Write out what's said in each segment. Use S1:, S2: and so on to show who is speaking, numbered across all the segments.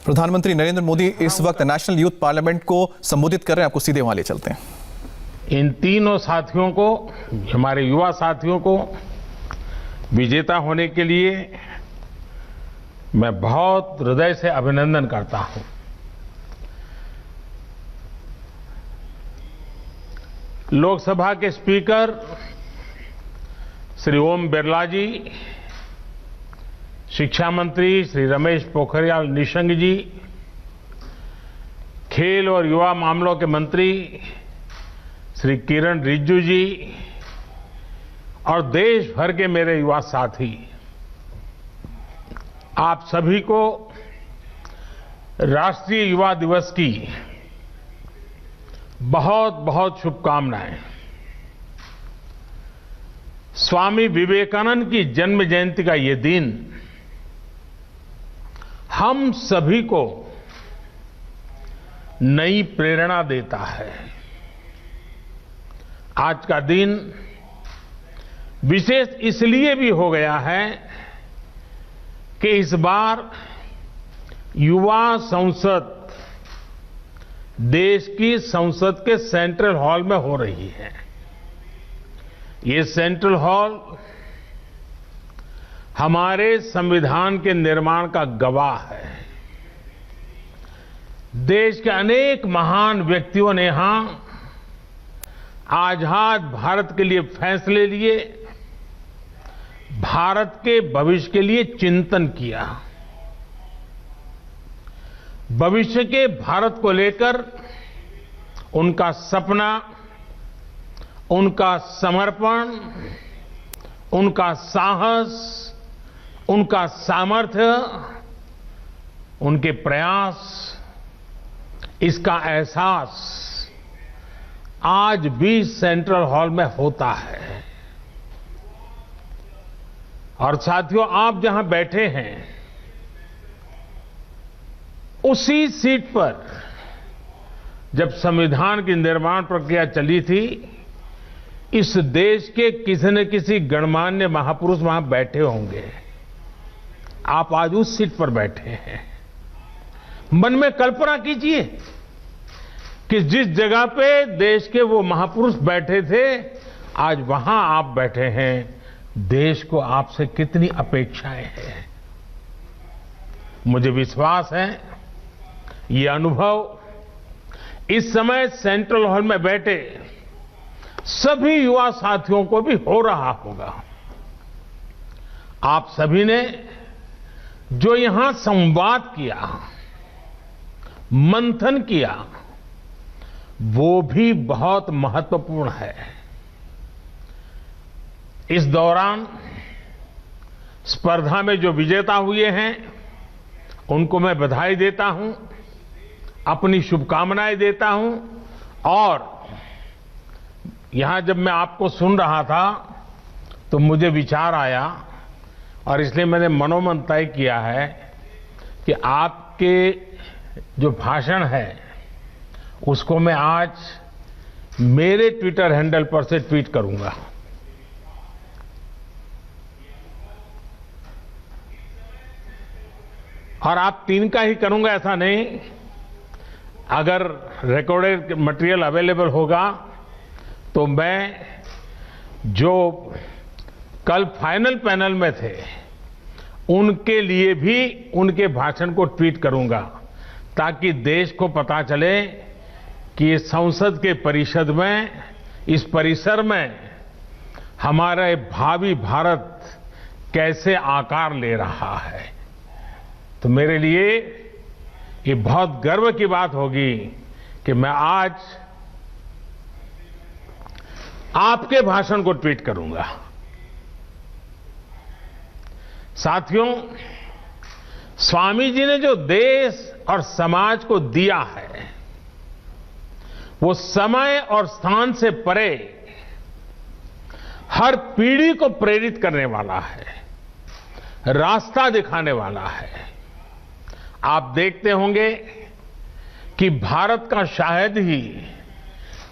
S1: प्रधानमंत्री नरेंद्र मोदी इस वक्त नेशनल यूथ पार्लियामेंट को संबोधित कर रहे हैं। आपको सीधे वहां ले चलते हैं।
S2: इन तीनों साथियों को, हमारे युवा साथियों को विजेता होने के लिए मैं बहुत हृदय से अभिनंदन करता हूं। लोकसभा के स्पीकर श्री ओम बिरला जी, शिक्षा मंत्री श्री रमेश पोखरियाल निशंक जी, खेल और युवा मामलों के मंत्री श्री किरण रिजिजू जी और देश भर के मेरे युवा साथी, आप सभी को राष्ट्रीय युवा दिवस की बहुत बहुत शुभकामनाएं। स्वामी विवेकानंद की जन्म जयंती का ये दिन हम सभी को नई प्रेरणा देता है। आज का दिन विशेष इसलिए भी हो गया है कि इस बार युवा संसद देश की संसद के सेंट्रल हॉल में हो रही है। ये सेंट्रल हॉल हमारे संविधान के निर्माण का गवाह है। देश के अनेक महान व्यक्तियों ने यहां आजाद भारत के लिए फैसले लिए, भारत के भविष्य के लिए चिंतन किया। भविष्य के भारत को लेकर उनका सपना, उनका समर्पण, उनका साहस, उनका सामर्थ्य, उनके प्रयास, इसका एहसास आज भी सेंट्रल हॉल में होता है। और साथियों, आप जहां बैठे हैं उसी सीट पर जब संविधान की निर्माण प्रक्रिया चली थी, इस देश के किसी न किसी गणमान्य महापुरुष वहां बैठे होंगे। आप आज उस सीट पर बैठे हैं। मन में कल्पना कीजिए कि जिस जगह पे देश के वो महापुरुष बैठे थे, आज वहां आप बैठे हैं। देश को आपसे कितनी अपेक्षाएं हैं। मुझे विश्वास है ये अनुभव इस समय सेंट्रल हॉल में बैठे सभी युवा साथियों को भी हो रहा होगा। आप सभी ने जो यहां संवाद किया, मंथन किया, वो भी बहुत महत्वपूर्ण है। इस दौरान स्पर्धा में जो विजेता हुए हैं उनको मैं बधाई देता हूं, अपनी शुभकामनाएं देता हूं। और यहां जब मैं आपको सुन रहा था तो मुझे विचार आया और इसलिए मैंने मनोमन तय किया है कि आपके जो भाषण है उसको मैं आज मेरे ट्विटर हैंडल पर से ट्वीट करूंगा। और आप तीन का ही करूंगा ऐसा नहीं, अगर रिकॉर्डेड मटेरियल अवेलेबल होगा तो मैं जो कल फाइनल पैनल में थे उनके लिए भी उनके भाषण को ट्वीट करूंगा, ताकि देश को पता चले कि संसद के परिषद में, इस परिसर में हमारे भावी भारत कैसे आकार ले रहा है। तो मेरे लिए ये बहुत गर्व की बात होगी कि मैं आज आपके भाषण को ट्वीट करूंगा। साथियों, स्वामी जी ने जो देश और समाज को दिया है वो समय और स्थान से परे हर पीढ़ी को प्रेरित करने वाला है, रास्ता दिखाने वाला है। आप देखते होंगे कि भारत का शायद ही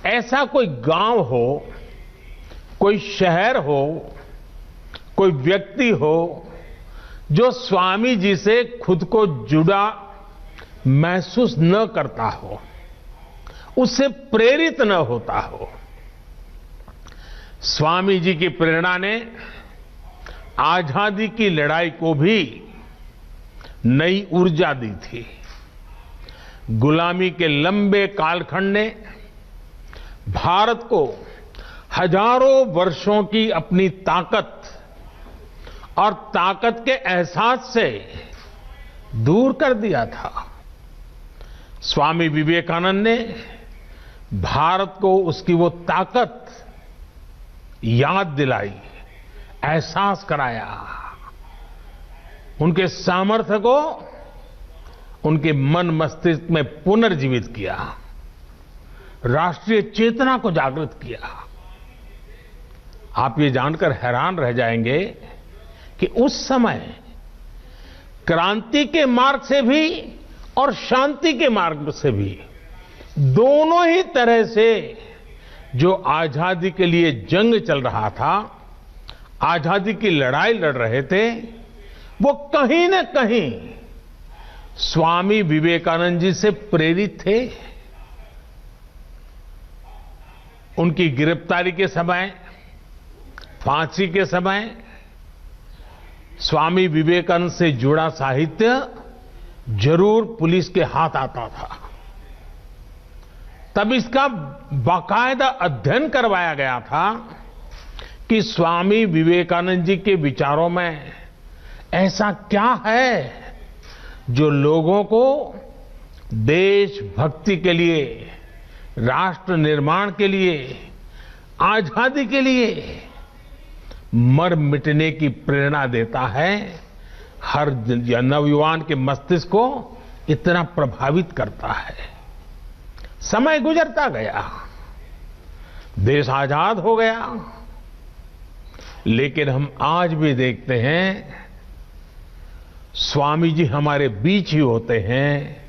S2: ऐसा कोई गांव हो, कोई शहर हो, कोई व्यक्ति हो जो स्वामी जी से खुद को जुड़ा महसूस न करता हो, उससे प्रेरित न होता हो। स्वामी जी की प्रेरणा ने आजादी की लड़ाई को भी नई ऊर्जा दी थी। गुलामी के लंबे कालखंड ने भारत को हजारों वर्षों की अपनी ताकत और ताकत के एहसास से दूर कर दिया था। स्वामी विवेकानंद ने भारत को उसकी वो ताकत याद दिलाई, एहसास कराया, उनके सामर्थ्य को उनके मन मस्तिष्क में पुनर्जीवित किया, राष्ट्रीय चेतना को जागृत किया। आप ये जानकर हैरान रह जाएंगे कि उस समय क्रांति के मार्ग से भी और शांति के मार्ग से भी, दोनों ही तरह से जो आजादी के लिए जंग चल रहा था, आजादी की लड़ाई लड़ रहे थे, वो कहीं न कहीं स्वामी विवेकानंद जी से प्रेरित थे। उनकी गिरफ्तारी के समय, फांसी के समय स्वामी विवेकानंद से जुड़ा साहित्य जरूर पुलिस के हाथ आता था। तब इसका बाकायदा अध्ययन करवाया गया था कि स्वामी विवेकानंद जी के विचारों में ऐसा क्या है जो लोगों को देशभक्ति के लिए, राष्ट्र निर्माण के लिए, आजादी के लिए मर मिटने की प्रेरणा देता है, हर नवयुवान के मस्तिष्क को इतना प्रभावित करता है। समय गुजरता गया, देश आजाद हो गया, लेकिन हम आज भी देखते हैं स्वामी जी हमारे बीच ही होते हैं,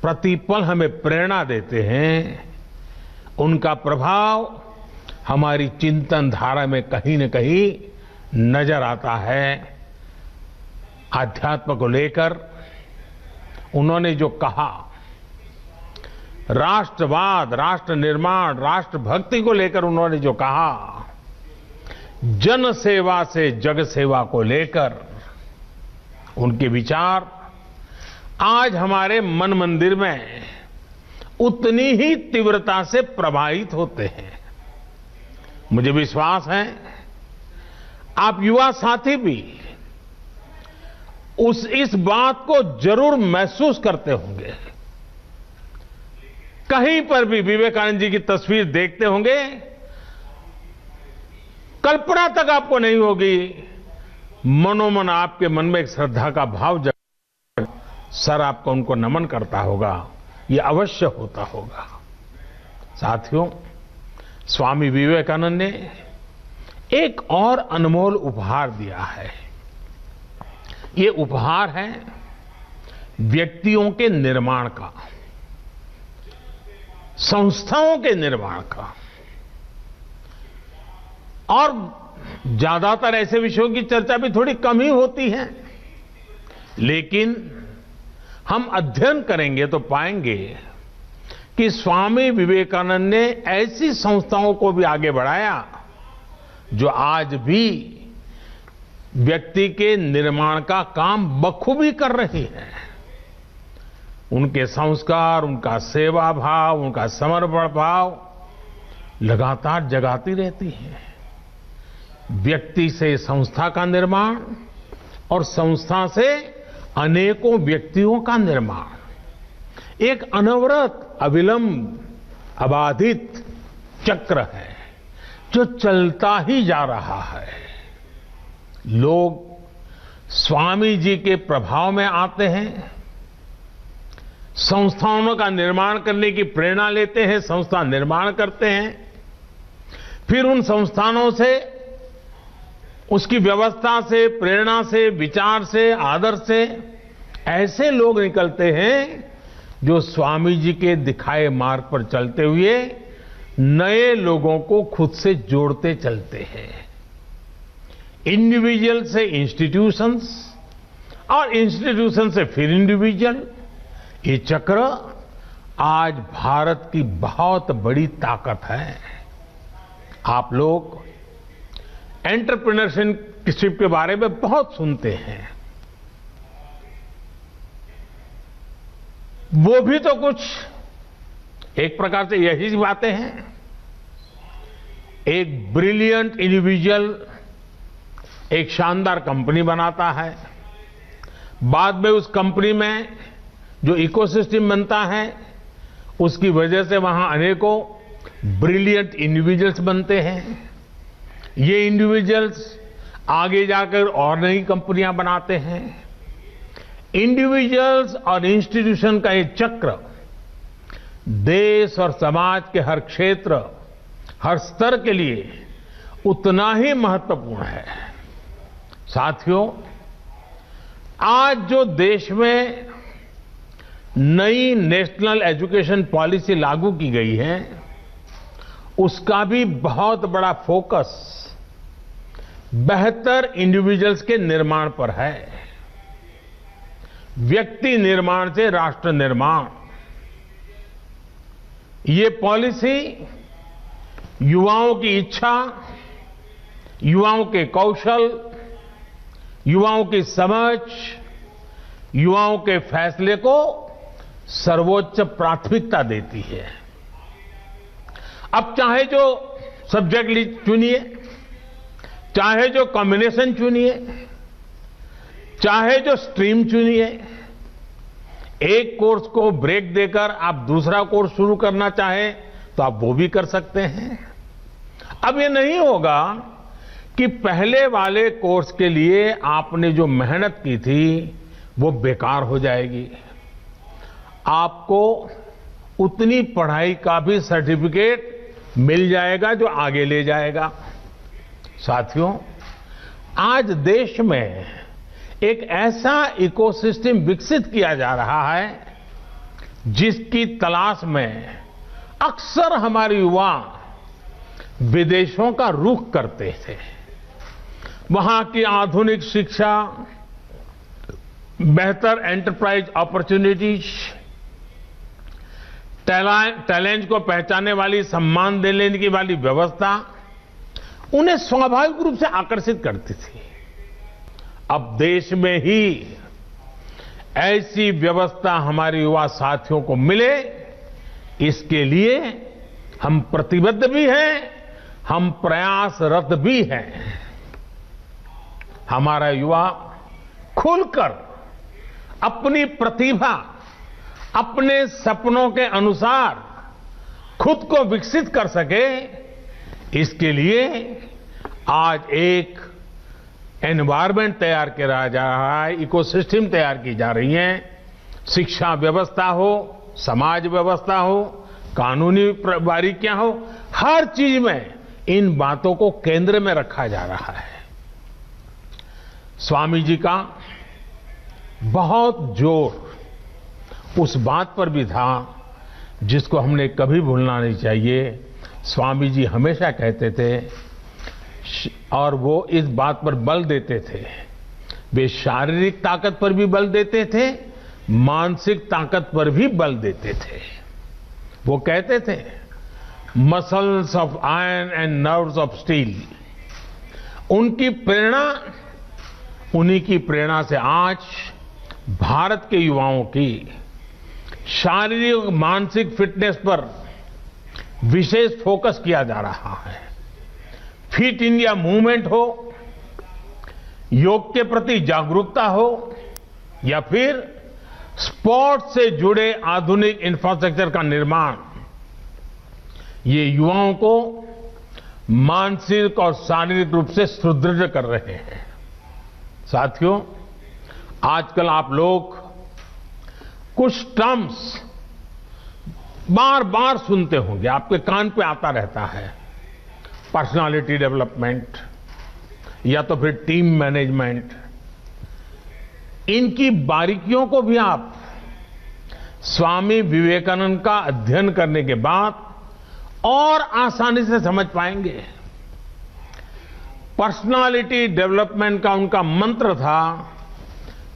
S2: प्रतिपल हमें प्रेरणा देते हैं। उनका प्रभाव हमारी चिंतन धारा में कहीं न कहीं नजर आता है। आध्यात्म को लेकर उन्होंने जो कहा, राष्ट्रवाद, राष्ट्र निर्माण, राष्ट्रभक्ति को लेकर उन्होंने जो कहा, जन सेवा से जग सेवा को लेकर उनके विचार आज हमारे मन मंदिर में उतनी ही तीव्रता से प्रभावित होते हैं। मुझे विश्वास है आप युवा साथी भी इस बात को जरूर महसूस करते होंगे। कहीं पर भी विवेकानंद जी की तस्वीर देखते होंगे, कल्पना तक आपको नहीं होगी, मनोमन आपके मन में एक श्रद्धा का भाव जग, सर आपको उनको नमन करता होगा, ये अवश्य होता होगा। साथियों, स्वामी विवेकानंद ने एक और अनमोल उपहार दिया है। ये उपहार है व्यक्तियों के निर्माण का, संस्थाओं के निर्माण का। और ज्यादातर ऐसे विषयों की चर्चा भी थोड़ी कम ही होती है, लेकिन हम अध्ययन करेंगे तो पाएंगे कि स्वामी विवेकानंद ने ऐसी संस्थाओं को भी आगे बढ़ाया जो आज भी व्यक्ति के निर्माण का काम बखूबी कर रही है। उनके संस्कार, उनका सेवा भाव, उनका समर्पण भाव लगातार जगाती रहती है। व्यक्ति से संस्था का निर्माण और संस्था से अनेकों व्यक्तियों का निर्माण एक अनवरत, अविलंब, अबाधित चक्र है जो चलता ही जा रहा है। लोग स्वामी जी के प्रभाव में आते हैं, संस्थाओं का निर्माण करने की प्रेरणा लेते हैं, संस्था निर्माण करते हैं, फिर उन संस्थानों से, उसकी व्यवस्था से, प्रेरणा से, विचार से, आदर्श से ऐसे लोग निकलते हैं जो स्वामी जी के दिखाए मार्ग पर चलते हुए नए लोगों को खुद से जोड़ते चलते हैं। इंडिविजुअल से इंस्टीट्यूशंस और इंस्टीट्यूशन से फिर इंडिविजुअल, ये चक्र आज भारत की बहुत बड़ी ताकत है। आप लोग एंटरप्रेन्योरशिप के बारे में बहुत सुनते हैं, वो भी तो कुछ एक प्रकार से यही बातें हैं। एक ब्रिलियंट इंडिविजुअल एक शानदार कंपनी बनाता है, बाद में उस कंपनी में जो इकोसिस्टम बनता है उसकी वजह से वहां अनेकों ब्रिलियंट इंडिविजुअल्स बनते हैं। ये इंडिविजुअल्स आगे जाकर और नई कंपनियां बनाते हैं। इंडिविजुअल्स और इंस्टीट्यूशन का ये चक्र देश और समाज के हर क्षेत्र, हर स्तर के लिए उतना ही महत्वपूर्ण है। साथियों, आज जो देश में नई नेशनल एजुकेशन पॉलिसी लागू की गई है, उसका भी बहुत बड़ा फोकस बेहतर इंडिविजुअल्स के निर्माण पर है। व्यक्ति निर्माण से राष्ट्र निर्माण, ये पॉलिसी युवाओं की इच्छा, युवाओं के कौशल, युवाओं की समझ, युवाओं के फैसले को सर्वोच्च प्राथमिकता देती है। अब चाहे जो सब्जेक्ट चुनिए, चाहे जो कॉम्बिनेशन चुनिए, चाहे जो स्ट्रीम चुनिए, एक कोर्स को ब्रेक देकर आप दूसरा कोर्स शुरू करना चाहें तो आप वो भी कर सकते हैं। अब ये नहीं होगा कि पहले वाले कोर्स के लिए आपने जो मेहनत की थी वो बेकार हो जाएगी। आपको उतनी पढ़ाई का भी सर्टिफिकेट मिल जाएगा जो आगे ले जाएगा। साथियों, आज देश में एक ऐसा इकोसिस्टम विकसित किया जा रहा है जिसकी तलाश में अक्सर हमारे युवा विदेशों का रुख करते थे। वहां की आधुनिक शिक्षा, बेहतर एंटरप्राइज अपॉर्चुनिटीज, टैलेंट को पहचानने वाली, सम्मान देने की वाली व्यवस्था उन्हें स्वाभाविक रूप से आकर्षित करती थी। अब देश में ही ऐसी व्यवस्था हमारे युवा साथियों को मिले, इसके लिए हम प्रतिबद्ध भी हैं, हम प्रयासरत भी हैं। हमारा युवा खुलकर अपनी प्रतिभा, अपने सपनों के अनुसार खुद को विकसित कर सके, इसके लिए आज एक एनवायरमेंट तैयार किया जा रहा है, इकोसिस्टम तैयार की जा रही है। शिक्षा व्यवस्था हो, समाज व्यवस्था हो, कानूनी बारीकियां हो, हर चीज में इन बातों को केंद्र में रखा जा रहा है। स्वामी जी का बहुत जोर उस बात पर भी था जिसको हमने कभी भूलना नहीं चाहिए। स्वामी जी हमेशा कहते थे और वो इस बात पर बल देते थे, वे शारीरिक ताकत पर भी बल देते थे, मानसिक ताकत पर भी बल देते थे। वो कहते थे, muscles of iron and nerves of steel. उनकी प्रेरणा, उन्हीं की प्रेरणा से आज भारत के युवाओं की शारीरिक और मानसिक फिटनेस पर विशेष फोकस किया जा रहा है। फिट इंडिया मूवमेंट हो, योग के प्रति जागरूकता हो, या फिर स्पोर्ट्स से जुड़े आधुनिक इंफ्रास्ट्रक्चर का निर्माण, ये युवाओं को मानसिक और शारीरिक रूप से सुदृढ़ कर रहे हैं। साथियों, आजकल आप लोग कुछ टर्म्स बार बार सुनते होंगे, आपके कान पे आता रहता है। पर्सनालिटी डेवलपमेंट या तो फिर टीम मैनेजमेंट। इनकी बारीकियों को भी आप स्वामी विवेकानंद का अध्ययन करने के बाद और आसानी से समझ पाएंगे। पर्सनालिटी डेवलपमेंट का उनका मंत्र था,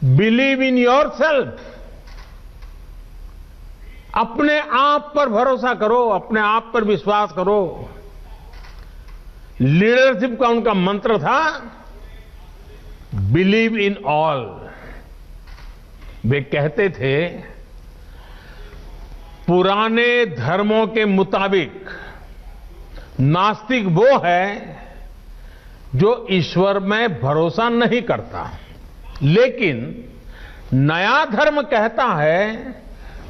S2: बिलीव इन योरसेल्फ। अपने आप पर भरोसा करो, अपने आप पर विश्वास करो। लीडरशिप का उनका मंत्र था बिलीव इन ऑल। वे कहते थे पुराने धर्मों के मुताबिक नास्तिक वो है जो ईश्वर में भरोसा नहीं करता, लेकिन नया धर्म कहता है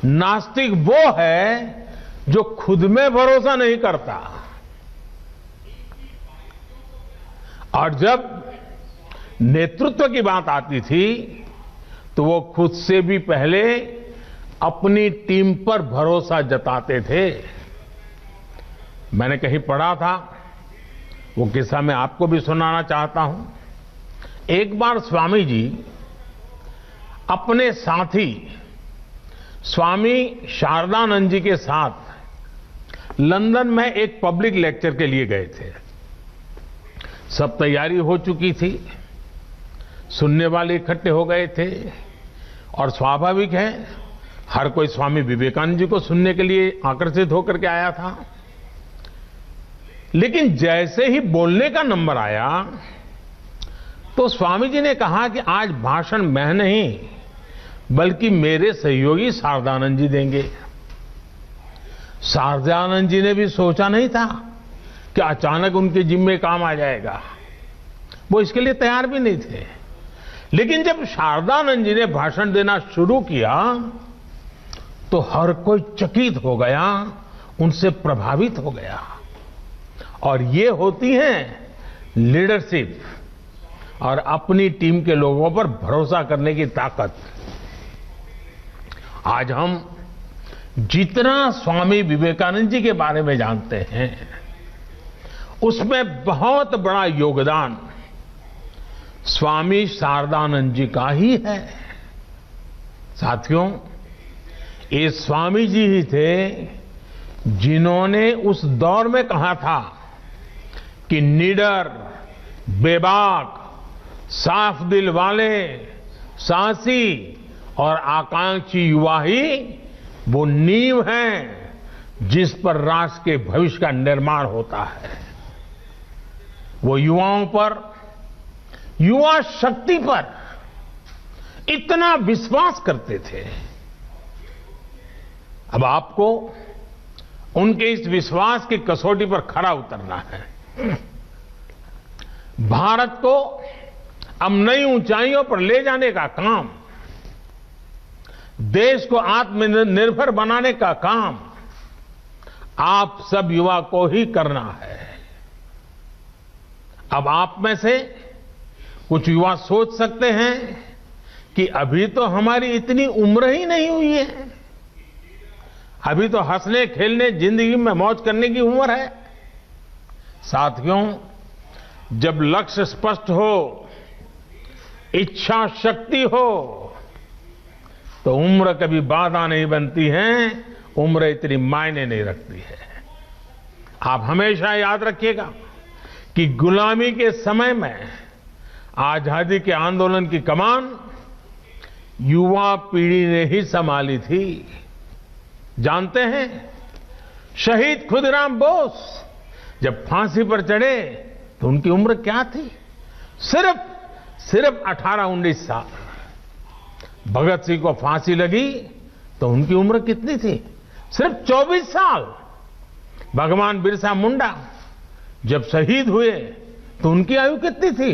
S2: नास्तिक वो है जो खुद में भरोसा नहीं करता। और जब नेतृत्व की बात आती थी तो वो खुद से भी पहले अपनी टीम पर भरोसा जताते थे। मैंने कहीं पढ़ा था, वो किस्सा मैं आपको भी सुनाना चाहता हूं। एक बार स्वामी जी अपने साथी स्वामी शारदानंद जी के साथ लंदन में एक पब्लिक लेक्चर के लिए गए थे। सब तैयारी हो चुकी थी, सुनने वाले इकट्ठे हो गए थे और स्वाभाविक है हर कोई स्वामी विवेकानंद जी को सुनने के लिए आकर्षित होकर के आया था। लेकिन जैसे ही बोलने का नंबर आया तो स्वामी जी ने कहा कि आज भाषण मैं नहीं बल्कि मेरे सहयोगी शारदानंद जी देंगे। शारदानंद जी ने भी सोचा नहीं था कि अचानक उनके जिम्मे काम आ जाएगा, वो इसके लिए तैयार भी नहीं थे। लेकिन जब शारदानंद जी ने भाषण देना शुरू किया तो हर कोई चकित हो गया, उनसे प्रभावित हो गया। और ये होती है लीडरशिप और अपनी टीम के लोगों पर भरोसा करने की ताकत। आज हम जितना स्वामी विवेकानंद जी के बारे में जानते हैं उसमें बहुत बड़ा योगदान स्वामी शारदानंद जी का ही है। साथियों, ये स्वामी जी ही थे जिन्होंने उस दौर में कहा था कि निडर, बेबाक, साफ दिल वाले, साहसी और आकांक्षी युवा ही वो नींव हैं जिस पर राष्ट्र के भविष्य का निर्माण होता है। वो युवाओं पर, युवा शक्ति पर इतना विश्वास करते थे। अब आपको उनके इस विश्वास की कसौटी पर खरा उतरना है। भारत को अब नई ऊंचाइयों पर ले जाने का काम, देश को आत्मनिर्भर बनाने का काम आप सब युवा को ही करना है। अब आप में से कुछ युवा सोच सकते हैं कि अभी तो हमारी इतनी उम्र ही नहीं हुई है, अभी तो हंसने खेलने जिंदगी में मौज करने की उम्र है। साथियों, जब लक्ष्य स्पष्ट हो, इच्छा शक्ति हो तो उम्र कभी बाधा नहीं बनती है, उम्र इतनी मायने नहीं रखती है। आप हमेशा याद रखिएगा कि गुलामी के समय में आजादी के आंदोलन की कमान युवा पीढ़ी ने ही संभाली थी। जानते हैं, शहीद खुदीराम बोस जब फांसी पर चढ़े तो उनकी उम्र क्या थी? सिर्फ 18-19 साल। भगत सिंह को फांसी लगी तो उनकी उम्र कितनी थी? सिर्फ 24 साल। भगवान बिरसा मुंडा जब शहीद हुए तो उनकी आयु कितनी थी?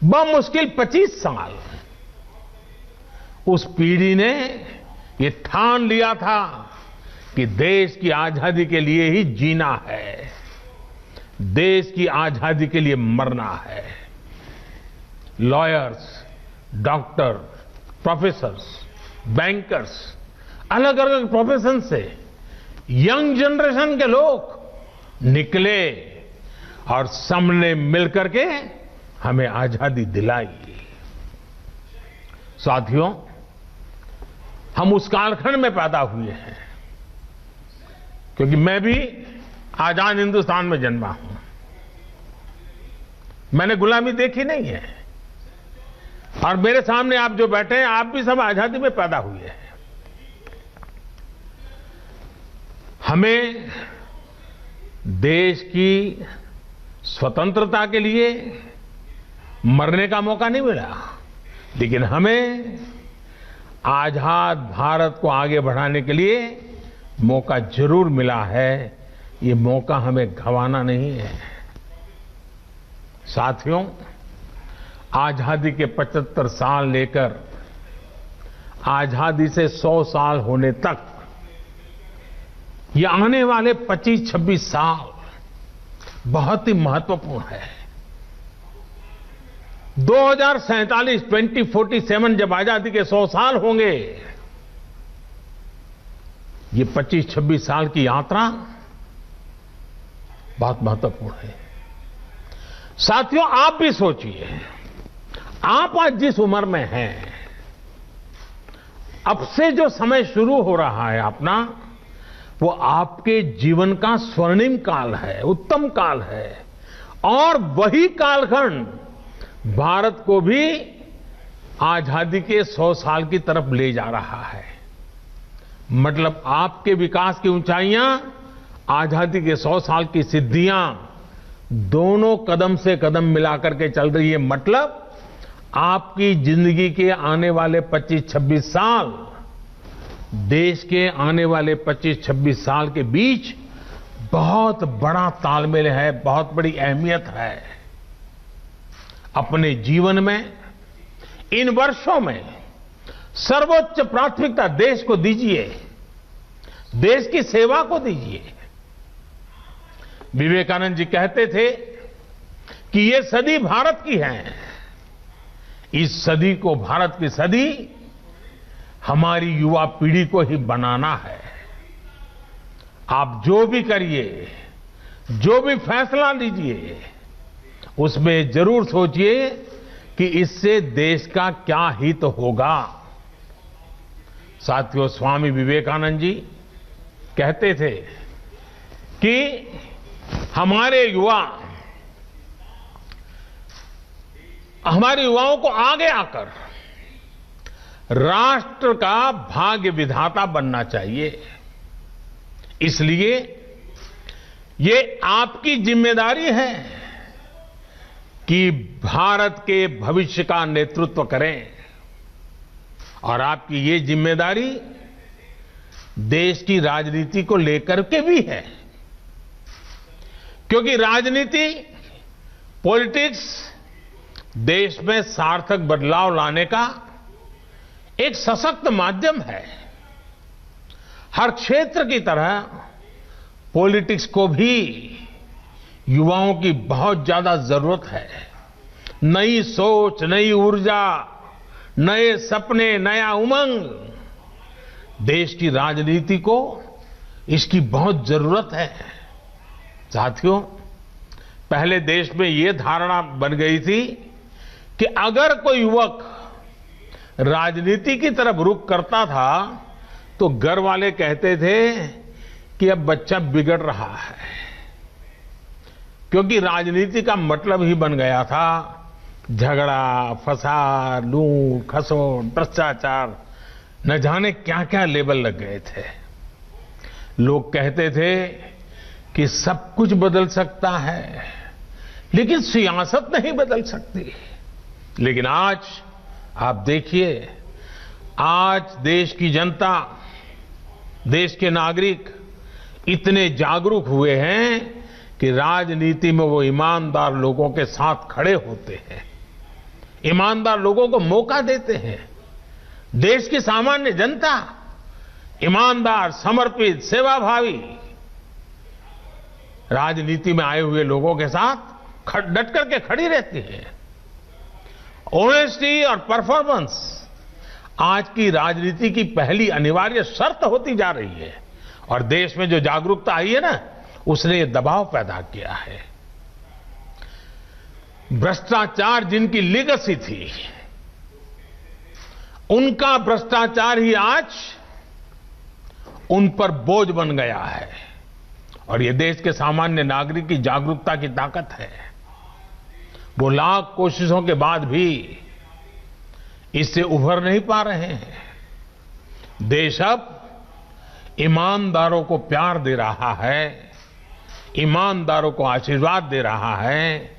S2: बमुश्किल 25 साल। उस पीढ़ी ने ये ठान लिया था कि देश की आजादी के लिए ही जीना है, देश की आजादी के लिए मरना है। लॉयर्स, डॉक्टर, प्रोफेसर्स, बैंकर्स, अलग अलग प्रोफेशन से यंग जनरेशन के लोग निकले और सबने मिलकर के हमें आजादी दिलाई। साथियों, हम उस कालखंड में पैदा हुए हैं, क्योंकि मैं भी आजाद हिंदुस्तान में जन्मा हूं। मैंने गुलामी देखी नहीं है और मेरे सामने आप जो बैठे हैं आप भी सब आजादी में पैदा हुए हैं। हमें देश की स्वतंत्रता के लिए मरने का मौका नहीं मिला, लेकिन हमें आजाद भारत को आगे बढ़ाने के लिए मौका जरूर मिला है। ये मौका हमें गंवाना नहीं है। साथियों, आजादी के 75 साल लेकर आजादी से 100 साल होने तक, ये आने वाले 25-26 साल बहुत ही महत्वपूर्ण है। 2047 जब आजादी के 100 साल होंगे, ये 25-26 साल की यात्रा बहुत महत्वपूर्ण है। साथियों, आप भी सोचिए, आप आज जिस उम्र में हैं, अब से जो समय शुरू हो रहा है अपना, वो आपके जीवन का स्वर्णिम काल है, उत्तम काल है। और वही कालखंड भारत को भी आजादी के 100 साल की तरफ ले जा रहा है। मतलब आपके विकास की ऊंचाइयां, आजादी के 100 साल की सिद्धियां, दोनों कदम से कदम मिलाकर के चल रही है। मतलब आपकी जिंदगी के आने वाले 25-26 साल, देश के आने वाले 25-26 साल के बीच बहुत बड़ा तालमेल है, बहुत बड़ी अहमियत है। अपने जीवन में इन वर्षों में सर्वोच्च प्राथमिकता देश को दीजिए, देश की सेवा को दीजिए। विवेकानंद जी कहते थे कि ये सदी भारत की है। इस सदी को, भारत की सदी, हमारी युवा पीढ़ी को ही बनाना है। आप जो भी करिए, जो भी फैसला लीजिए, उसमें जरूर सोचिए कि इससे देश का क्या हित होगा। साथियों, स्वामी विवेकानंद जी कहते थे कि हमारे युवाओं को आगे आकर राष्ट्र का भाग्य विधाता बनना चाहिए। इसलिए ये आपकी जिम्मेदारी है कि भारत के भविष्य का नेतृत्व करें। और आपकी ये जिम्मेदारी देश की राजनीति को लेकर के भी है, क्योंकि राजनीति, पॉलिटिक्स देश में सार्थक बदलाव लाने का एक सशक्त माध्यम है। हर क्षेत्र की तरह पॉलिटिक्स को भी युवाओं की बहुत ज्यादा जरूरत है। नई सोच, नई ऊर्जा, नए सपने, नया उमंग, देश की राजनीति को इसकी बहुत जरूरत है। साथियों, पहले देश में ये धारणा बन गई थी कि अगर कोई युवक राजनीति की तरफ रुख करता था तो घर वाले कहते थे कि अब बच्चा बिगड़ रहा है, क्योंकि राजनीति का मतलब ही बन गया था झगड़ा, फसाद, लूट, खसोट, भ्रष्टाचार, न जाने क्या क्या लेबल लग गए थे। लोग कहते थे कि सब कुछ बदल सकता है, लेकिन सियासत नहीं बदल सकती। लेकिन आज आप देखिए, आज देश की जनता, देश के नागरिक इतने जागरूक हुए हैं कि राजनीति में वो ईमानदार लोगों के साथ खड़े होते हैं, ईमानदार लोगों को मौका देते हैं। देश की सामान्य जनता ईमानदार, समर्पित, सेवाभावी राजनीति में आए हुए लोगों के साथ डट करके खड़ी रहती है। ऑनेस्टी और परफॉर्मेंस आज की राजनीति की पहली अनिवार्य शर्त होती जा रही है। और देश में जो जागरूकता आई है ना, उसने ये दबाव पैदा किया है। भ्रष्टाचार जिनकी लीगेसी थी, उनका भ्रष्टाचार ही आज उन पर बोझ बन गया है। और ये देश के सामान्य नागरिक की जागरूकता की ताकत है। वो लाख कोशिशों के बाद भी इससे उभर नहीं पा रहे हैं। देश अब ईमानदारों को प्यार दे रहा है, ईमानदारों को आशीर्वाद दे रहा है,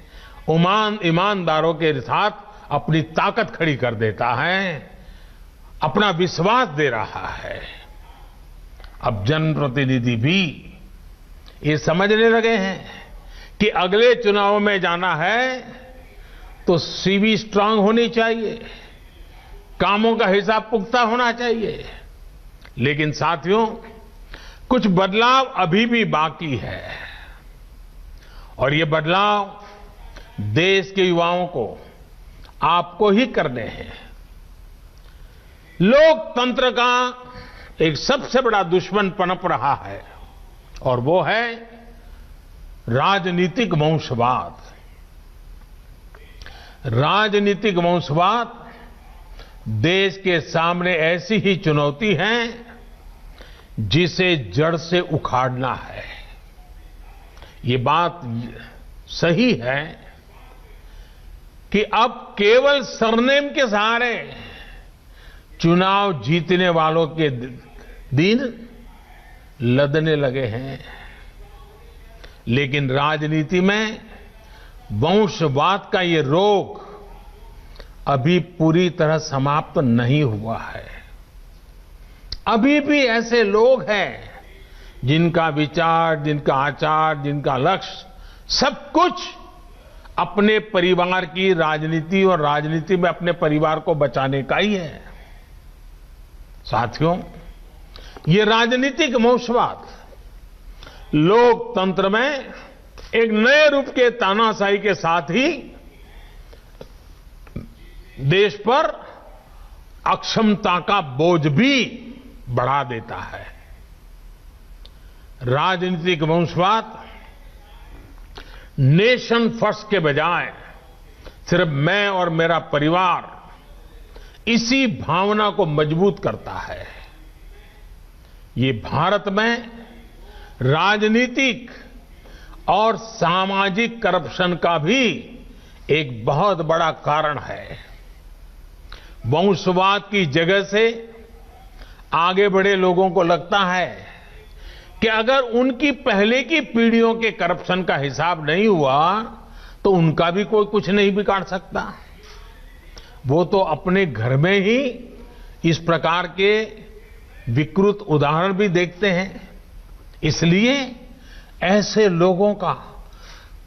S2: ईमानदारों के साथ अपनी ताकत खड़ी कर देता है, अपना विश्वास दे रहा है। अब जनप्रतिनिधि भी ये समझने लगे हैं कि अगले चुनाव में जाना है तो सीवी स्ट्रांग होनी चाहिए, कामों का हिसाब पुख्ता होना चाहिए। लेकिन साथियों, कुछ बदलाव अभी भी बाकी है और ये बदलाव देश के युवाओं को, आपको ही करने हैं। लोकतंत्र का एक सबसे बड़ा दुश्मन पनप रहा है और वो है राजनीतिक वंशवाद। राजनीतिक वंशवाद देश के सामने ऐसी ही चुनौती है जिसे जड़ से उखाड़ना है। ये बात सही है कि अब केवल सरनेम के सहारे चुनाव जीतने वालों के दिन लदने लगे हैं, लेकिन राजनीति में वंशवाद का ये रोग अभी पूरी तरह समाप्त नहीं हुआ है। अभी भी ऐसे लोग हैं जिनका विचार, जिनका आचार, जिनका लक्ष्य सब कुछ अपने परिवार की राजनीति और राजनीति में अपने परिवार को बचाने का ही है। साथियों, ये राजनीतिक वंशवाद लोकतंत्र में एक नए रूप के तानाशाही के साथ ही देश पर अक्षमता का बोझ भी बढ़ा देता है। राजनीतिक वंशवाद नेशन फर्स्ट के बजाय सिर्फ मैं और मेरा परिवार, इसी भावना को मजबूत करता है। ये भारत में राजनीतिक और सामाजिक करप्शन का भी एक बहुत बड़ा कारण है। वंशवाद की जगह से आगे बढ़े लोगों को लगता है कि अगर उनकी पहले की पीढ़ियों के करप्शन का हिसाब नहीं हुआ तो उनका भी कोई कुछ नहीं बिगाड़ सकता। वो तो अपने घर में ही इस प्रकार के विकृत उदाहरण भी देखते हैं। इसलिए ऐसे लोगों का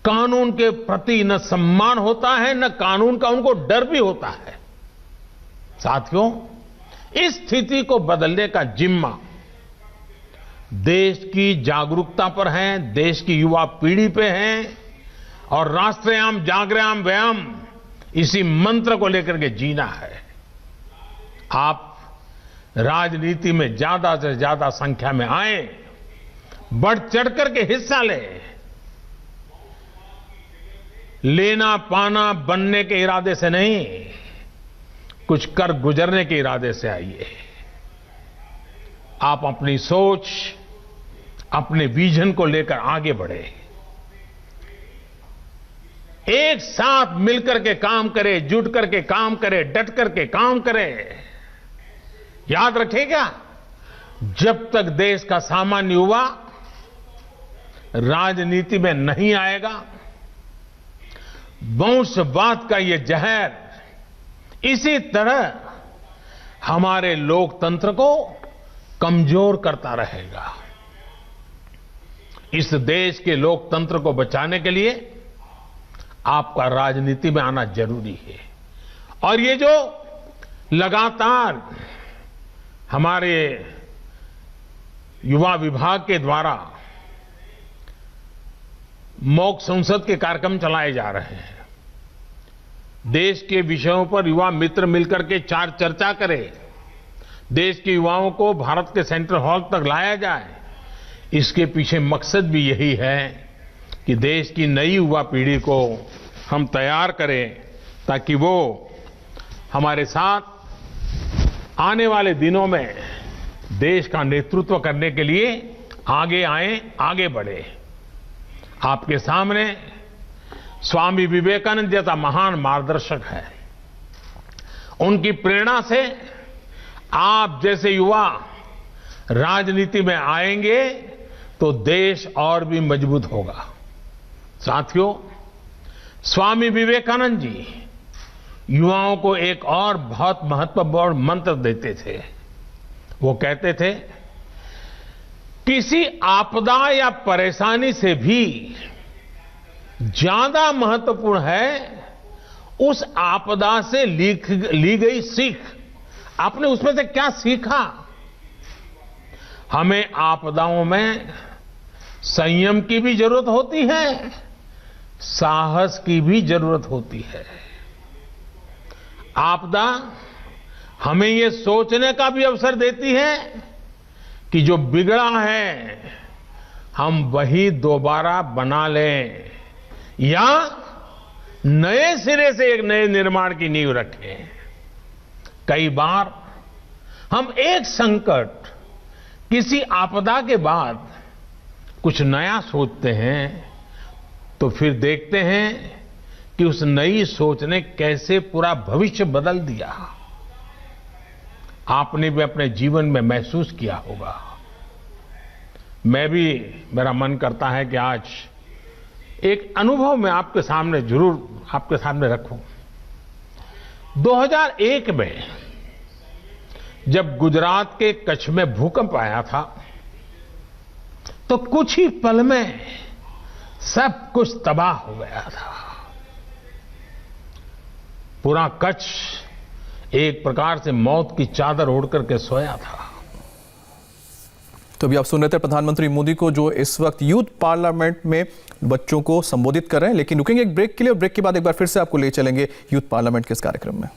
S2: कानून के प्रति न सम्मान होता है, न कानून का उनको डर भी होता है। साथियों, इस स्थिति को बदलने का जिम्मा देश की जागरूकता पर है, देश की युवा पीढ़ी पे है और राष्ट्रयाम जागरयाम व्यायाम इसी मंत्र को लेकर के जीना है। आप राजनीति में ज्यादा से ज्यादा संख्या में आए, बढ़ चढ़ करके हिस्सा लेना पाना बनने के इरादे से नहीं, कुछ कर गुजरने के इरादे से आइए। आप अपनी सोच, अपने विजन को लेकर आगे बढ़े, एक साथ मिलकर के काम करें, जुट करके काम करें, डट करके काम करें। याद रखिएगा, जब तक देश का सामान्य युवा राजनीति में नहीं आएगा, वंशवाद का ये जहर इसी तरह हमारे लोकतंत्र को कमजोर करता रहेगा। इस देश के लोकतंत्र को बचाने के लिए आपका राजनीति में आना जरूरी है। और ये जो लगातार हमारे युवा विभाग के द्वारा मॉक संसद के कार्यक्रम चलाए जा रहे हैं, देश के विषयों पर युवा मित्र मिलकर के चर्चा करें, देश के युवाओं को भारत के सेंट्रल हॉल तक लाया जाए, इसके पीछे मकसद भी यही है कि देश की नई युवा पीढ़ी को हम तैयार करें ताकि वो हमारे साथ आने वाले दिनों में देश का नेतृत्व करने के लिए आगे आए, आगे बढ़े। आपके सामने स्वामी विवेकानंद जैसा महान मार्गदर्शक है। उनकी प्रेरणा से आप जैसे युवा राजनीति में आएंगे तो देश और भी मजबूत होगा। साथियों, स्वामी विवेकानंद जी युवाओं को एक और बहुत महत्वपूर्ण मंत्र देते थे। वो कहते थे, किसी आपदा या परेशानी से भी ज्यादा महत्वपूर्ण है उस आपदा से ली गई सीख। आपने उसमें से क्या सीखा? हमें आपदाओं में संयम की भी जरूरत होती है, साहस की भी जरूरत होती है। आपदा हमें ये सोचने का भी अवसर देती है कि जो बिगड़ा है हम वही दोबारा बना लें या नए सिरे से एक नए निर्माण की नींव रखें। कई बार हम एक संकट, किसी आपदा के बाद कुछ नया सोचते हैं तो फिर देखते हैं कि उस नई सोच ने कैसे पूरा भविष्य बदल दिया। आपने भी अपने जीवन में महसूस किया होगा। मेरा मन करता है कि आज एक अनुभव मैं आपके सामने जरूर आपके सामने रखूं। 2001 में जब गुजरात के कच्छ में भूकंप आया था तो कुछ ही पल में सब कुछ तबाह हो गया था। पूरा कच्छ एक प्रकार से मौत की चादर ओढ़ करके सोया था।
S1: तो अभी आप सुन रहे थे प्रधानमंत्री मोदी को, जो इस वक्त यूथ पार्लियामेंट में बच्चों को संबोधित कर रहे हैं। लेकिन रुकेंगे एक ब्रेक के लिए, और ब्रेक के बाद एक बार फिर से आपको ले चलेंगे यूथ पार्लियामेंट के इस कार्यक्रम में।